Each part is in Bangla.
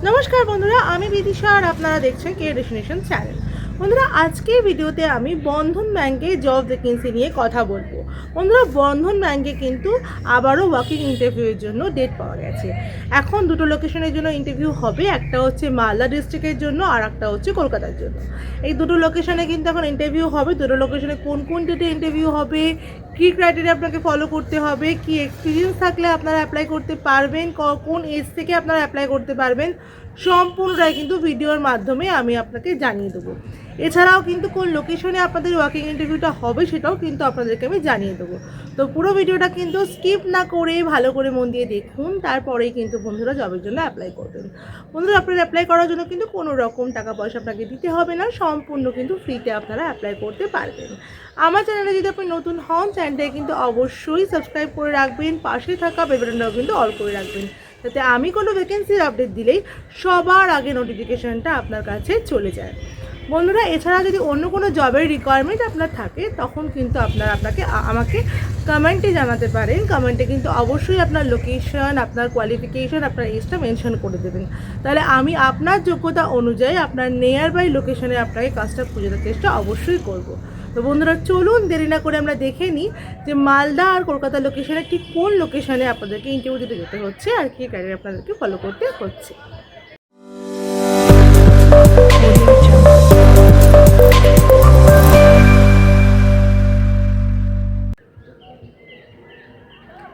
নমস্কার বন্ধুরা, আমি বিদিশা আর আপনারা দেখছেন কে ডেস্টিনেশন চ্যানেল। বন্ধুরা, আজকের ভিডিওতে আমি বন্ধন ব্যাংকে জব ভ্যাকেন্সি নিয়ে কথা বলবো। বন্ধুরা, বন্ধন ব্যাংকে কিন্তু আবারও ওয়াকিং ইন্টারভিউয়ের জন্য ডেট পাওয়া গেছে। এখন দুটো লোকেশনের জন্য ইন্টারভিউ হবে, একটা হচ্ছে মালদা ডিস্ট্রিক্টের জন্য আর একটা হচ্ছে কলকাতার জন্য। এই দুটো লোকেশনে কিন্তু এখন ইন্টারভিউ হবে। দুটো লোকেশনে কোন কোন ডেটে ইন্টারভিউ হবে, কী ক্রাইটেরিয়া আপনাকে ফলো করতে হবে, কী এক্সপিরিয়েন্স থাকলে আপনারা অ্যাপ্লাই করতে পারবেন, কোন এজ থেকে আপনারা অ্যাপ্লাই করতে পারবেন, সম্পূর্ণটাই কিন্তু ভিডিওর মাধ্যমে আমি আপনাকে জানিয়ে দেবো। এছাড়াও কিন্তু কোন লোকেশনে আপনাদের ওয়াকিং ইন্টারভিউটা হবে সেটাও কিন্তু আপনাদেরকে আমি জানিয়ে দেবো। তো পুরো ভিডিওটা কিন্তু স্কিপ না করে ভালো করে মন দিয়ে দেখুন, তারপরেই কিন্তু বন্ধুরা জবের জন্য অ্যাপ্লাই করবেন। বন্ধুরা, আপনারা অ্যাপ্লাই করার জন্য কিন্তু কোনো রকম টাকা পয়সা আপনাকে দিতে হবে না, সম্পূর্ণ কিন্তু ফ্রিতে আপনারা অ্যাপ্লাই করতে পারবেন। আমার চ্যানেলে যদি আপনি নতুন হন, চ্যানেলটাকে কিন্তু অবশ্যই সাবস্ক্রাইব করে রাখবেন, পাশে থাকা বেল বাটনটাও কিন্তু অল করে রাখবেন, যাতে আমি কোনো ভ্যাকেন্সির আপডেট দিলেই সবার আগে নোটিফিকেশানটা আপনার কাছে চলে যায়। বন্ধুরা, এছাড়া যদি অন্য কোনো জবের রিকোয়ারমেন্ট আপনার থাকে তখন কিন্তু আমাকে কমেন্টে জানাতে পারেন। কমেন্টে কিন্তু অবশ্যই আপনার লোকেশন, আপনার কোয়ালিফিকেশন, আপনার এজটা মেনশন করে দেবেন। তাহলে আমি আপনার যোগ্যতা অনুযায়ী আপনার নিয়ার বাই লোকেশনে আপনাকে কাজটা খুঁজে দেওয়ার চেষ্টা অবশ্যই করব। তো বন্ধুরা, চলুন দেরি না করে আমরা দেখে নিই যে মালদা আর কলকাতা লোকেশনে ঠিক কোন লোকেশনে আপনাদেরকে ইন্টারভিউ দিতে যেতে হচ্ছে আর কী ক্রাইটেরিয়া আপনাদেরকে ফলো করতে হচ্ছে।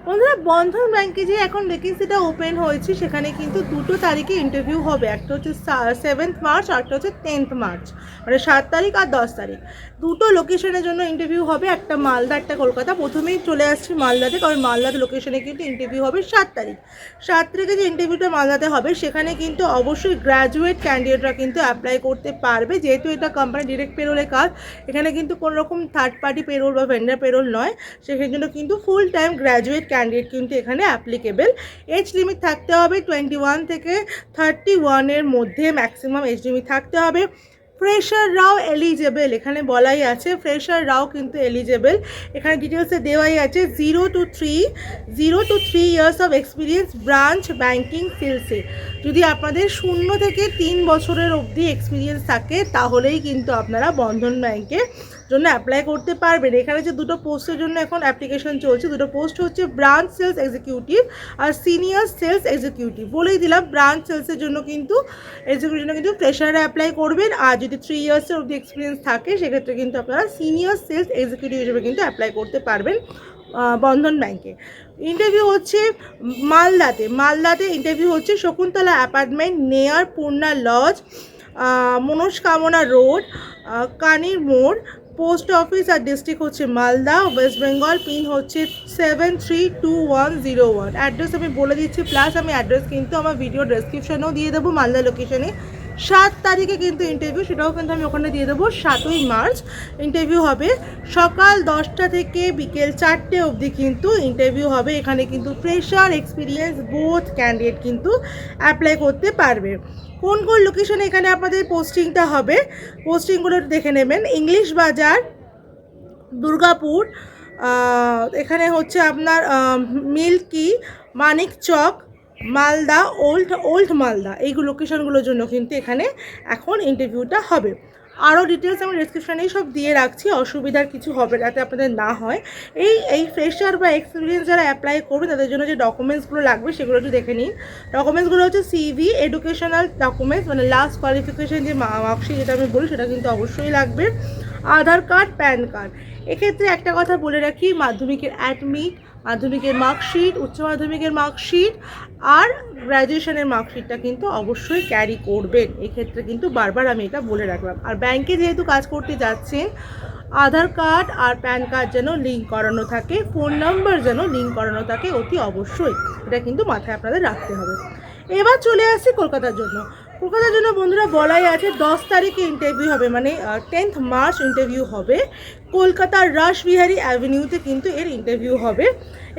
বন্ধুরা, বন্ধন ব্যাংকে যে এখন ভ্যাকেন্সিটা ওপেন হয়েছে সেখানে কিন্তু দুটো তারিখে ইন্টারভিউ হবে। একটা হচ্ছে 7 মার্চ আর একটা হচ্ছে 10 মার্চ, মানে 7 তারিখ আর 10 তারিখ। দুটো লোকেশনের জন্য ইন্টারভিউ হবে, একটা মালদা একটা কলকাতা। প্রথমেই চলে আসছি মালদাতে, কারণ মালদাতে লোকেশনে কিন্তু ইন্টারভিউ হবে 7 তারিখ। 7 তারিখে যে ইন্টারভিউটা মালদাতে হবে সেখানে কিন্তু অবশ্যই গ্র্যাজুয়েট ক্যান্ডিডেটরা কিন্তু অ্যাপ্লাই করতে পারবে, যেহেতু এটা কোম্পানি ডিরেক্ট পেরোলে কাজ। এখানে কিন্তু কোনো রকম থার্ড পার্টি পেরোল বা ভেন্ডার পেরোল নয়, সেখানে জন্য কিন্তু ফুল টাইম গ্র্যাজুয়েট ক্যান্ডিডেট কিন্তু এখানে অ্যাপ্লিকেবল। এজ লিমিট থাকতে হবে 21 থেকে 31 মধ্যে ম্যাক্সিমাম এজ লিমিট থাকতে হবে। ফ্রেশাররাও এলিজেবল, এখানে বলাই আছে ফ্রেশাররাও কিন্তু এলিজেবল। এখানে ডিটেলসে দেওয়াই আছে 0 to 3 years of experience branch banking সেলসে। যদি আপনাদের 0 থেকে 3 বছরের অবধি এক্সপিরিয়েন্স থাকে তাহলেই কিন্তু আপনারা বন্ধন ব্যাংকে জন্য অ্যাপ্লাই করতে পারবেন। এখানে যে দুটো পোস্টের জন্য এখন অ্যাপ্লিকেশন চলছে, দুটো পোস্ট হচ্ছে ব্রাঞ্চ সেলস এক্সিকিউটিভ আর সিনিয়র সেলস এক্সিকিউটিভ। বলেই দিলাম, ব্রাঞ্চ সেলসের জন্য কিন্তু এক্সিকিউটিভ জন্য কিন্তু ফ্রেশাররা অ্যাপ্লাই করবেন, আর যদি 3 ইয়ার্সের অবধি এক্সপিরিয়েন্স থাকে সেক্ষেত্রে কিন্তু আপনারা সিনিয়র সেলস এক্সিকিউটিভ হিসেবে কিন্তু অ্যাপ্লাই করতে পারবেন বন্ধন ব্যাংকে। ইন্টারভিউ হচ্ছে মালদাতে ইন্টারভিউ হচ্ছে শকুন্তলা অ্যাপার্টমেন্ট, নেয়ার পূর্ণা লজ, মনস্কামনা রোড, কানির মোড়। পোস্ট অফিস আর ডিস্ট্রিক্ট হচ্ছে মালদা, ওয়েস্ট বেঙ্গল। পিন হচ্ছে 732101। অ্যাড্রেস আমি বলে দিচ্ছি, প্লাস আমি অ্যাড্রেস কিন্তু আমার ভিডিও ডেসক্রিপশনেও দিয়ে দেবো। মালদা লোকেশনে 7 তারিখে কিন্তু ইন্টারভিউ, সেটাও কিন্তু আমি ওখানে দিয়ে দেবো। 7ই মার্চ ইন্টারভিউ হবে, সকাল 10টা থেকে বিকেল 4টে অবধি কিন্তু ইন্টারভিউ হবে। এখানে কিন্তু ফ্রেশার এক্সপিরিয়েন্স বোথ ক্যান্ডিডেট কিন্তু অ্যাপ্লাই করতে পারবে। কোন কোন লোকেশনে এখানে আপনাদের পোস্টিংটা হবে, পোস্টিংগুলো দেখে নেবেন। ইংলিশ বাজার, দুর্গাপুর, এখানে হচ্ছে আপনার মিল্কি, মানিক চক, মালদা, ওল্ড মালদা, এই লোকেশনগুলোর জন্য কিন্তু এখানে এখন ইন্টারভিউটা হবে। আরও ডিটেলস আমি ডিসক্রিপশানেই সব দিয়ে রাখছি, অসুবিধার কিছু হবে যাতে আপনাদের না হয়। এই ফ্রেশার বা এক্সপিরিয়েন্স যারা অ্যাপ্লাই করবে তাদের জন্য যে ডকুমেন্টসগুলো লাগবে সেগুলো একটু দেখে নিন। ডকুমেন্টসগুলো হচ্ছে সিভি, এডুকেশনাল ডকুমেন্টস, মানে লাস্ট কোয়ালিফিকেশান যে মার্কশিট যেটা আমি বলি সেটা কিন্তু অবশ্যই লাগবে, আধার কার্ড, প্যান কার্ড। এক্ষেত্রে একটা কথা বলে রাখি, মাধ্যমিকের অ্যাডমিট, মাধ্যমিকের মার্কশিট, উচ্চ মাধ্যমিকের মার্কশিট আর গ্র্যাজুয়েশনের মার্কশিটটা কিন্তু অবশ্যই ক্যারি করবেন। এক্ষেত্রে কিন্তু বারবার আমি এটা বলে রাখলাম। আর ব্যাংকে যেহেতু কাজ করতে যাচ্ছেন, আধার কার্ড আর প্যান কার্ড যেন লিঙ্ক করানো থাকে, ফোন নাম্বার যেন লিঙ্ক করানো থাকে অতি অবশ্যই, এটা কিন্তু মাথায় আপনাদের রাখতে হবে। এবার চলে আসছি কলকাতার জন্য। বন্ধুরা বলাই আছে 10 তারিখে ইন্টারভিউ হবে, মানে 10th মার্চ ইন্টারভিউ হবে। কলকাতার রাসবিহারী অ্যাভিনিউতে কিন্তু এর ইন্টারভিউ হবে।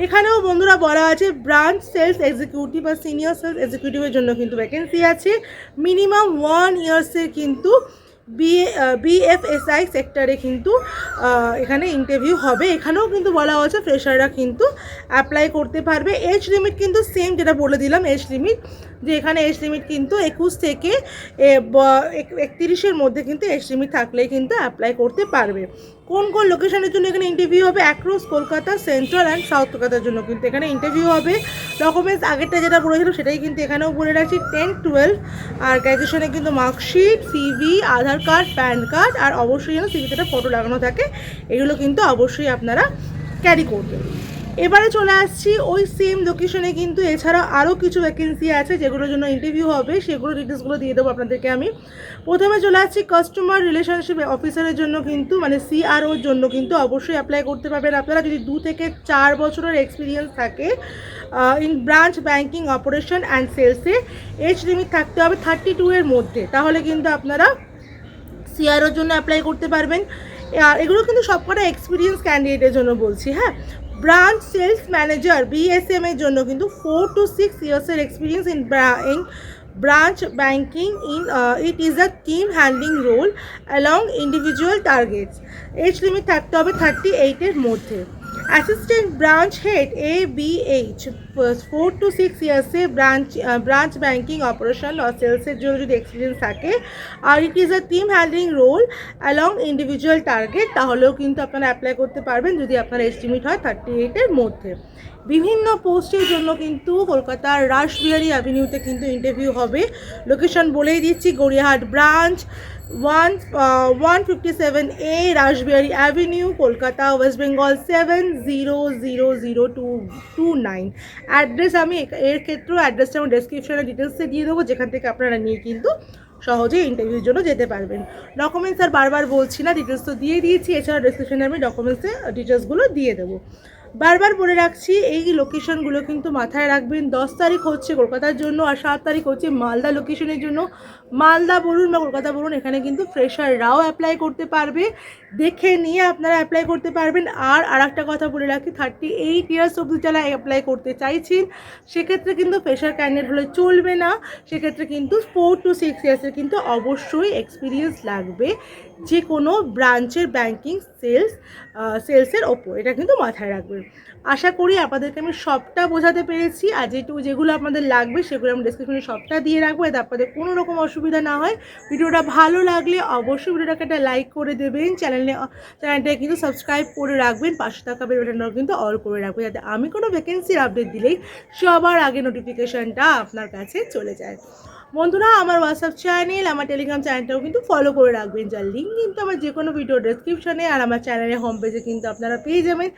এখানেও বন্ধুরা বলা আছে ব্রাঞ্চ সেলস এক্সিকিউটিভ বা সিনিয়র সেলস এক্সিকিউটিভের জন্য কিন্তু ভ্যাকেন্সি আছে। মিনিমাম 1 ইয়ার্সের কিন্তু বিএফএসআই সেক্টরে কিন্তু এখানে ইন্টারভিউ হবে। এখানেও কিন্তু বলা হয়েছে ফ্রেশাররা কিন্তু অ্যাপ্লাই করতে পারবে। এজ লিমিট কিন্তু সেম, যেটা বলে দিলাম, এজ লিমিট যে এখানে এজ লিমিট কিন্তু 21 থেকে 31-এর মধ্যে কিন্তু এজ লিমিট থাকলেই কিন্তু অ্যাপ্লাই করতে পারবে। কোন কোন লোকেশনের জন্য এখানে ইন্টারভিউ হবে? Across Kolkata, central and south কলকাতার জন্য কিন্তু এখানে ইন্টারভিউ হবে। ডকুমেন্টস আগেরটা যেটা বলেছিল সেটাই কিন্তু এখানেও বলে রাখছি, 10-12 আর গ্র্যাজুয়েশনে কিন্তু মার্কশিট, সিভি, আধার কার্ড, প্যান কার্ড, আর অবশ্যই যেন সিভিতে একটা ফটো লাগানো থাকে, এগুলো কিন্তু অবশ্যই আপনারা ক্যারি করবেন। এবারে চলে আসছি ওই সেম লোকেশনে কিন্তু এছাড়া আরও কিছু ভ্যাকেন্সি আছে যেগুলোর জন্য ইন্টারভিউ হবে, সেগুলো ডিটেলসগুলো দিয়ে দেবো আপনাদেরকে আমি। প্রথমে চলে আসছি কাস্টমার রিলেশনশিপ অফিসারের জন্য কিন্তু মানে CROর জন্য কিন্তু অবশ্যই অ্যাপ্লাই করতে পারবেন আপনারা যদি 2 থেকে 4 বছরের এক্সপিরিয়েন্স থাকে in branch banking operation and সেলসে। এজ লিমিট থাকতে হবে 32 এর মধ্যে, তাহলে কিন্তু আপনারা CROর জন্য অ্যাপ্লাই করতে পারবেন। আর এগুলো কিন্তু সবকটা এক্সপিরিয়েন্স ক্যান্ডিডেটের জন্য বলছি, হ্যাঁ। ব্রাঞ্চ সেলস ম্যানেজার BSM এর জন্য কিন্তু 4 to 6 ইয়ার্সের experience in branch banking it is a team handling role along individual targets. Age limit থাকতে হবে 38 এর মধ্যে। Assistant branch head ABH 4 to 6 ইয়ার্সে ব্রাঞ্চ ব্যাঙ্কিং অপারেশন আর সেলসের জন্য যদি এক্সপিরিয়েন্স থাকে আর it is a team handling role along individual target, তাহলেও কিন্তু আপনারা অ্যাপ্লাই করতে পারবেন যদি আপনার এজ লিমিট হয় 38 এর মধ্যে। বিভিন্ন পোস্টের জন্য কিন্তু কলকাতার রাসবিহারী অ্যাভিনিউতে কিন্তু ইন্টারভিউ হবে। লোকেশন বলেই দিচ্ছি, Gariahat branch 157A Rashbehari avenue, Kolkata, West Bengal 700029। Address আমি এর ক্ষেত্রেও অ্যাড্রেসটা আমি ডেসক্রিপশনে ডিটেলসে দিয়ে দেবো, যেখান থেকে আপনারা নিয়ে কিন্তু সহজেই ইন্টারভিউর জন্য যেতে পারবেন। ডকুমেন্টস আর বারবার বলছি না, ডিটেলস তো দিয়ে দিয়েছি, এছাড়া ডেসক্রিপশনে আমি ডকুমেন্টসে ডিটেলসগুলো দিয়ে দেবো। বারবার বলে রাখছি এই লোকেশনগুলো কিন্তু মাথায় রাখবেন। 10 তারিখ হচ্ছে কলকাতার জন্য আর 7 তারিখ হচ্ছে মালদা লোকেশনের জন্য। মালদা বলুন বা কলকাতা বলুন, এখানে কিন্তু ফ্রেশাররাও অ্যাপ্লাই করতে পারবে, দেখে নিয়ে আপনারা অ্যাপ্লাই করতে পারবেন। আর একটা কথা বলে রাখি, 38 ইয়ার্স অবধি যারা অ্যাপ্লাই করতে চাইছেন সেক্ষেত্রে কিন্তু ফ্রেশার ক্যান্ডিডেট হলে চলবে না, সেক্ষেত্রে কিন্তু 4 to 6 ইয়ার্সের কিন্তু অবশ্যই এক্সপিরিয়েন্স লাগবে যে কোনো ব্রাঞ্চের ব্যাঙ্কিং সেলসের ওপর, এটা কিন্তু মাথায় রাখবেন। আশা করি আপনাদেরকে আমি সবটা বোঝাতে পেরেছি, আর যেগুলো আপনাদের লাগবে সেগুলো আমি ডেসক্রিপশনে সবটা দিয়ে রাখবো, যাতে আপনাদের কোনো রকম অসুবিধা না হয়। ভিডিওটা ভালো লাগলে অবশ্যই ভিডিওটাকে একটা লাইক করে দেবেন, চ্যানেলটা কিন্তু সাবস্ক্রাইব করে রাখবেন, পাশে থাকা বেল বাটনটাও কিন্তু অল করে রাখবেন, যাতে আমি কোনো ভ্যাকেন্সির আপডেট দিলেই সবার আগে নোটিফিকেশানটা আপনার কাছে চলে যায়। বন্ধুরা, আমার হোয়াটসঅ্যাপ চ্যানেল, আমার টেলিগ্রাম চ্যানেলটাও কিন্তু ফলো করে রাখবেন, যার লিঙ্ক কিন্তু আমার যে কোনো ভিডিও ডেসক্রিপশনে আর আমার চ্যানেলের হোম পেজে কিন্তু আপনারা পেয়ে যাবেন।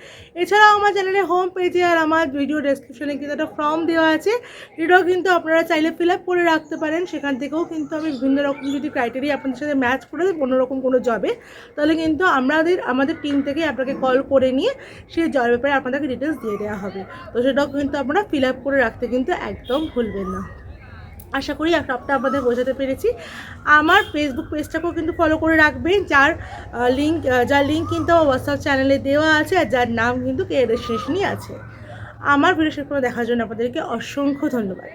এছাড়াও আমার চ্যানেলের হোম পেজে আর আমার ভিডিও ডেসক্রিপশনে কিন্তু একটা ফর্ম দেওয়া আছে, যেটাও কিন্তু আপনারা চাইলে ফিল আপ করে রাখতে পারেন। সেখান থেকেও কিন্তু আমি বিভিন্ন রকম যদি ক্রাইটেরিয়া আপনাদের সাথে ম্যাচ করে দেয় কোনো রকম কোনো জবে, তাহলে কিন্তু আমাদের টিম থেকে আপনাকে কল করে নিয়ে সেই জবের ব্যাপারে আপনাদেরকে ডিটেলস দিয়ে দেওয়া হবে। তো সেটাও কিন্তু আপনারা ফিল আপ করে রাখতে কিন্তু একদম ভুলবেন না। আশা করি সবটা আপনাদের বোঝাতে পেরেছি। আমার ফেসবুক পেজটাকেও কিন্তু ফলো করে রাখবেন, যার লিঙ্ক কিন্তু আমার হোয়াটসঅ্যাপ চ্যানেলে দেওয়া আছে আর যার নাম কিন্তু কেরিয়ার ডেস্টিনেশনই আছে। আমার ভিডিও শেষ করে দেখার জন্য আপনাদেরকে অসংখ্য ধন্যবাদ।